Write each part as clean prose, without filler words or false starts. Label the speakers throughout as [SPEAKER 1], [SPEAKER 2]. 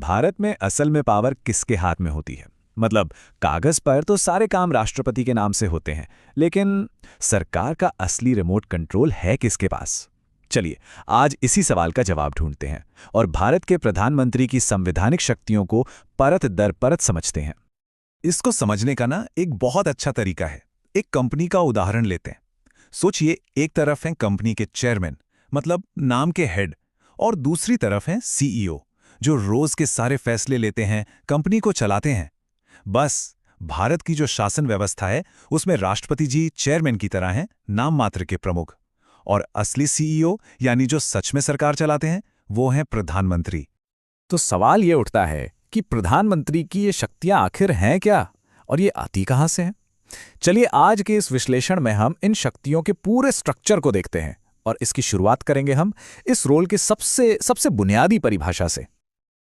[SPEAKER 1] भारत में असल में पावर किसके हाथ में होती है? मतलब कागज पर तो सारे काम राष्ट्रपति के नाम से होते हैं, लेकिन सरकार का असली रिमोट कंट्रोल है किसके पास? चलिए आज इसी सवाल का जवाब ढूंढते हैं और भारत के प्रधानमंत्री की संवैधानिक शक्तियों को परत दर परत समझते हैं।
[SPEAKER 2] इसको समझने का ना एक बहुत अच्छा तरीका है। एक कंपनी का उदाहरण लेते हैं। सोचिए, एक तरफ हैं कंपनी के चेयरमैन, मतलब नाम के हेड, और दूसरी तरफ हैं सीईओ, जो रोज के सारे फैसले लेते हैं, कंपनी को चलाते हैं। बस भारत की जो शासन व्यवस्था है उसमें राष्ट्रपति जी चेयरमैन की तरह हैं, नाम मात्र के प्रमुख, और असली सीईओ यानी जो सच में सरकार चलाते हैं वो हैं प्रधानमंत्री।
[SPEAKER 1] तो सवाल ये उठता है कि प्रधानमंत्री की ये शक्तियां आखिर हैं क्या और ये आती कहां से हैं? चलिए आज के इस विश्लेषण में हम इन शक्तियों के पूरे स्ट्रक्चर को देखते हैं और इसकी शुरुआत करेंगे हम इस रोल के सबसे सबसे बुनियादी परिभाषा से।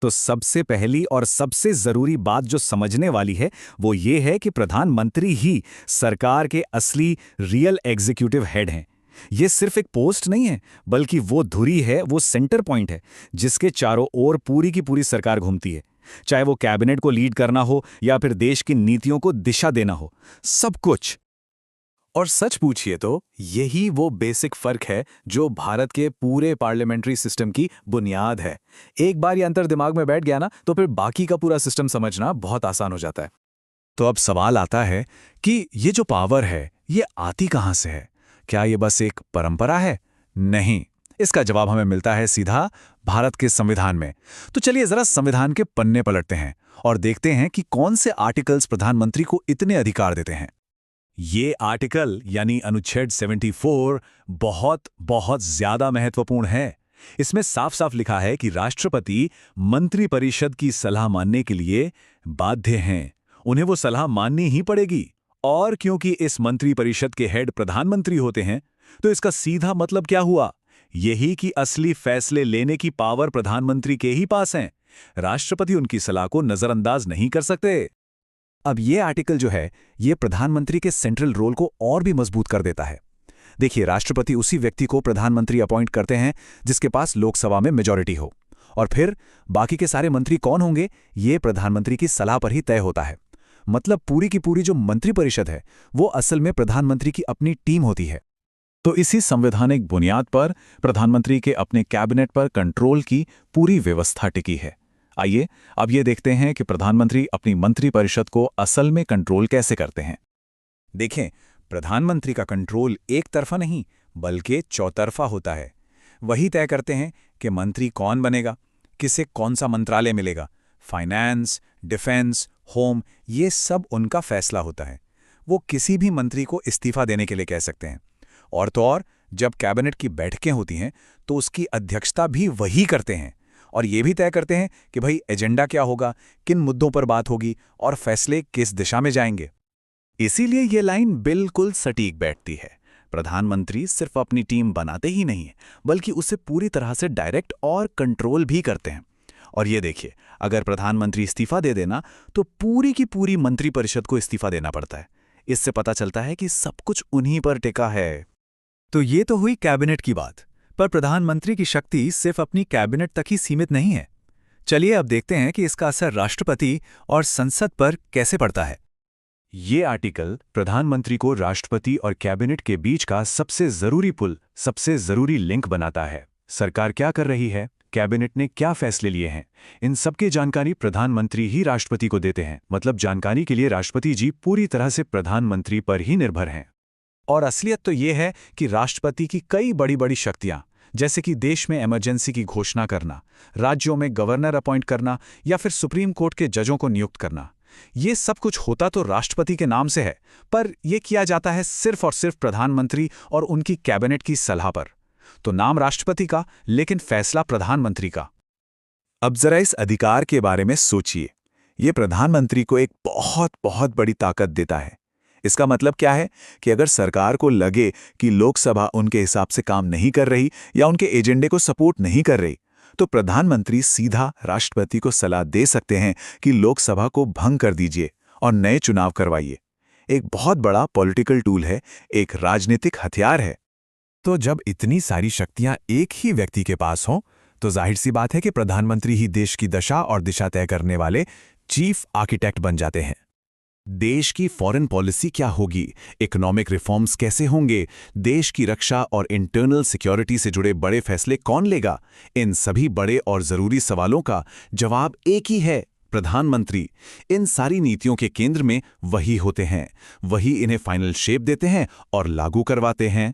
[SPEAKER 1] तो सबसे पहली और सबसे जरूरी बात जो समझने वाली है वो ये है कि प्रधानमंत्री ही सरकार के असली रियल एग्जीक्यूटिव हेड हैं। ये सिर्फ एक पोस्ट नहीं है, बल्कि वो धुरी है, वो सेंटर पॉइंट है जिसके चारों ओर पूरी की पूरी सरकार घूमती है। चाहे वो कैबिनेट को लीड करना हो या फिर देश की नीतियों को दिशा देना हो, सब कुछ। और सच पूछिए तो यही वो बेसिक फर्क है जो भारत के पूरे पार्लियामेंट्री सिस्टम की बुनियाद है। एक बार ये अंतर दिमाग में बैठ गया ना, तो फिर बाकी का पूरा सिस्टम समझना बहुत आसान हो जाता है। तो अब सवाल आता है कि ये जो पावर है ये आती कहां से है? क्या ये बस एक परंपरा है? नहीं, इसका जवाब हमें मिलता है सीधा भारत के संविधान में। तो चलिए जरा संविधान के पन्ने पलटते हैं और देखते हैं कि कौन से आर्टिकल्स प्रधानमंत्री को इतने अधिकार देते हैं। ये आर्टिकल यानी अनुच्छेद 74 बहुत बहुत ज्यादा महत्वपूर्ण है। इसमें साफ साफ लिखा है कि राष्ट्रपति मंत्रिपरिषद की सलाह मानने के लिए बाध्य हैं। उन्हें वो सलाह माननी ही पड़ेगी। और क्योंकि इस मंत्रिपरिषद के हेड प्रधानमंत्री होते हैं, तो इसका सीधा मतलब क्या हुआ? यही कि असली फैसले लेने की पावर प्रधानमंत्री के ही पास है। राष्ट्रपति उनकी सलाह को नजरअंदाज नहीं कर सकते। अब ये आर्टिकल जो है ये प्रधानमंत्री के सेंट्रल रोल को और भी मजबूत कर देता है। देखिए, राष्ट्रपति उसी व्यक्ति को प्रधानमंत्री अपॉइंट करते हैं जिसके पास लोकसभा में मेजॉरिटी हो, और फिर बाकी के सारे मंत्री कौन होंगे ये प्रधानमंत्री की सलाह पर ही तय होता है। मतलब पूरी की पूरी जो मंत्रिपरिषद है वो असल में प्रधानमंत्री की अपनी टीम होती है। तो इसी संवैधानिक बुनियाद पर प्रधानमंत्री के अपने कैबिनेट पर कंट्रोल की पूरी व्यवस्था टिकी है। आइए अब ये देखते हैं कि प्रधानमंत्री अपनी मंत्रिपरिषद को असल में कंट्रोल कैसे करते हैं। देखें, प्रधानमंत्री का कंट्रोल एक तरफा नहीं बल्कि चौतरफा होता है। वही तय करते हैं कि मंत्री कौन बनेगा, किसे कौन सा मंत्रालय मिलेगा, फाइनेंस, डिफेंस, होम, ये सब उनका फैसला होता है। वो किसी भी मंत्री को इस्तीफा देने के लिए कह सकते हैं। और तो और जब कैबिनेट की बैठकें होती हैं तो उसकी अध्यक्षता भी वही करते हैं और ये भी तय करते हैं कि भाई एजेंडा क्या होगा, किन मुद्दों पर बात होगी और फैसले किस दिशा में जाएंगे। इसीलिए ये लाइन बिल्कुल सटीक बैठती है। प्रधानमंत्री सिर्फ अपनी टीम बनाते ही नहीं है बल्कि उसे पूरी तरह से डायरेक्ट और कंट्रोल भी करते हैं। और ये देखिए, अगर प्रधानमंत्री इस्तीफा दे देना तो पूरी की पूरी मंत्रिपरिषद को इस्तीफा देना पड़ता है। इससे पता चलता है कि सब कुछ उन्हीं पर टिका है। तो ये तो हुई कैबिनेट की बात, पर प्रधानमंत्री की शक्ति सिर्फ अपनी कैबिनेट तक ही सीमित नहीं है। चलिए अब देखते हैं कि इसका असर राष्ट्रपति और संसद पर कैसे पड़ता है। ये आर्टिकल प्रधानमंत्री को राष्ट्रपति और कैबिनेट के बीच का सबसे जरूरी पुल, सबसे जरूरी लिंक बनाता है। सरकार क्या कर रही है, कैबिनेट ने क्या फैसले लिए हैं, इन सबकी जानकारी प्रधानमंत्री ही राष्ट्रपति को देते हैं। मतलब जानकारी के लिए राष्ट्रपति जी पूरी तरह से प्रधानमंत्री पर ही निर्भर हैं। और असलियत तो ये है कि राष्ट्रपति की कई बड़ी बड़ी शक्तियां, जैसे कि देश में इमरजेंसी की घोषणा करना, राज्यों में गवर्नर अपॉइंट करना या फिर सुप्रीम कोर्ट के जजों को नियुक्त करना, ये सब कुछ होता तो राष्ट्रपति के नाम से है, पर यह किया जाता है सिर्फ और सिर्फ प्रधानमंत्री और उनकी कैबिनेट की सलाह पर। तो नाम राष्ट्रपति का, लेकिन फैसला प्रधानमंत्री का। अब जरा इस अधिकार के बारे में सोचिए। यह प्रधानमंत्री को एक बहुत बहुत बड़ी ताकत देता है। इसका मतलब क्या है कि अगर सरकार को लगे कि लोकसभा उनके हिसाब से काम नहीं कर रही या उनके एजेंडे को सपोर्ट नहीं कर रही, तो प्रधानमंत्री सीधा राष्ट्रपति को सलाह दे सकते हैं कि लोकसभा को भंग कर दीजिए और नए चुनाव करवाइए। एक बहुत बड़ा पॉलिटिकल टूल है, एक राजनीतिक हथियार है। तो जब इतनी सारी शक्तियां एक ही व्यक्ति के पास हों,
[SPEAKER 2] तो जाहिर सी बात है कि प्रधानमंत्री ही देश की दशा और दिशा तय करने वाले चीफ आर्किटेक्ट बन जाते हैं। देश की फॉरेन पॉलिसी क्या होगी, इकोनॉमिक रिफॉर्म्स कैसे होंगे, देश की रक्षा और इंटरनल सिक्योरिटी से जुड़े बड़े फैसले कौन लेगा, इन सभी बड़े और जरूरी सवालों का जवाब एक ही है, प्रधानमंत्री। इन सारी नीतियों के केंद्र में वही होते हैं, वही इन्हें फाइनल शेप देते हैं और लागू करवाते हैं।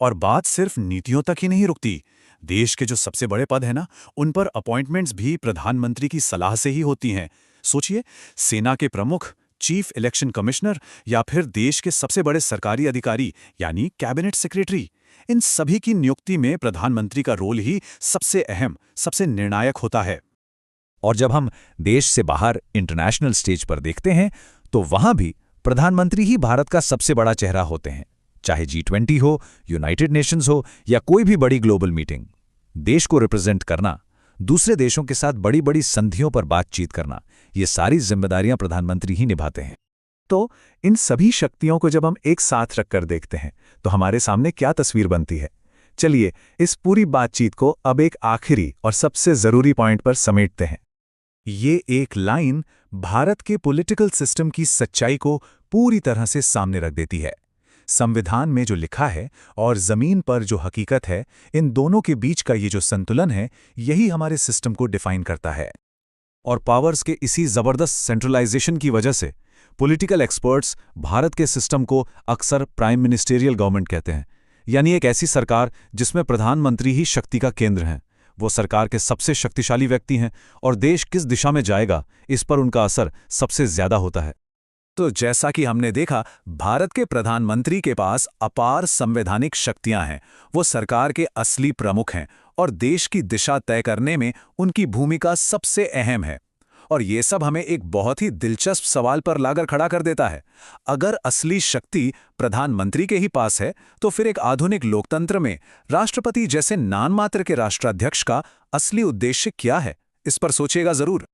[SPEAKER 2] और बात सिर्फ नीतियों तक ही नहीं रुकती। देश के जो सबसे बड़े पद हैं ना, उन पर अपॉइंटमेंट्स भी प्रधानमंत्री की सलाह से ही होती हैं। सोचिए, सेना के प्रमुख, चीफ इलेक्शन कमिश्नर या फिर देश के सबसे बड़े सरकारी अधिकारी यानी कैबिनेट सेक्रेटरी, इन सभी की नियुक्ति में प्रधानमंत्री का रोल ही सबसे अहम, सबसे निर्णायक होता है।
[SPEAKER 1] और जब हम देश से बाहर इंटरनेशनल स्टेज पर देखते हैं तो वहां भी प्रधानमंत्री ही भारत का सबसे बड़ा चेहरा होते हैं। चाहे G20 हो, यूनाइटेड नेशंस हो या कोई भी बड़ी ग्लोबल मीटिंग, देश को रिप्रेजेंट करना, दूसरे देशों के साथ बड़ी बड़ी संधियों पर बातचीत करना, ये सारी जिम्मेदारियां प्रधानमंत्री ही निभाते हैं।
[SPEAKER 2] तो इन सभी शक्तियों को जब हम एक साथ रखकर देखते हैं तो हमारे सामने क्या तस्वीर बनती है? चलिए इस पूरी बातचीत को अब एक आखिरी और सबसे जरूरी पॉइंट पर समेटते हैं। ये एक लाइन भारत के पॉलिटिकल सिस्टम की सच्चाई को पूरी तरह से सामने रख देती है। संविधान में जो लिखा है और जमीन पर जो हकीकत है, इन दोनों के बीच का ये जो संतुलन है, यही हमारे सिस्टम को डिफाइन करता है।
[SPEAKER 1] और पावर्स के इसी जबरदस्त सेंट्रलाइजेशन की वजह से पॉलिटिकल एक्सपर्ट्स भारत के सिस्टम को अक्सर प्राइम मिनिस्टेरियल गवर्नमेंट कहते हैं, यानी एक ऐसी सरकार जिसमें प्रधानमंत्री ही शक्ति का केंद्र हैं। वो सरकार के सबसे शक्तिशाली व्यक्ति हैं और देश किस दिशा में जाएगा, इस पर उनका असर सबसे ज्यादा होता है।
[SPEAKER 2] तो जैसा कि हमने देखा, भारत के प्रधानमंत्री के पास अपार संवैधानिक शक्तियां हैं। वो सरकार के असली प्रमुख हैं और देश की दिशा तय करने में उनकी भूमिका सबसे अहम है। और ये सब हमें एक बहुत ही दिलचस्प सवाल पर लाकर खड़ा कर देता है। अगर असली शक्ति प्रधानमंत्री के ही पास है, तो फिर एक आधुनिक लोकतंत्र में राष्ट्रपति जैसे नाममात्र के राष्ट्राध्यक्ष का असली उद्देश्य क्या है? इस पर सोचिएगा जरूर।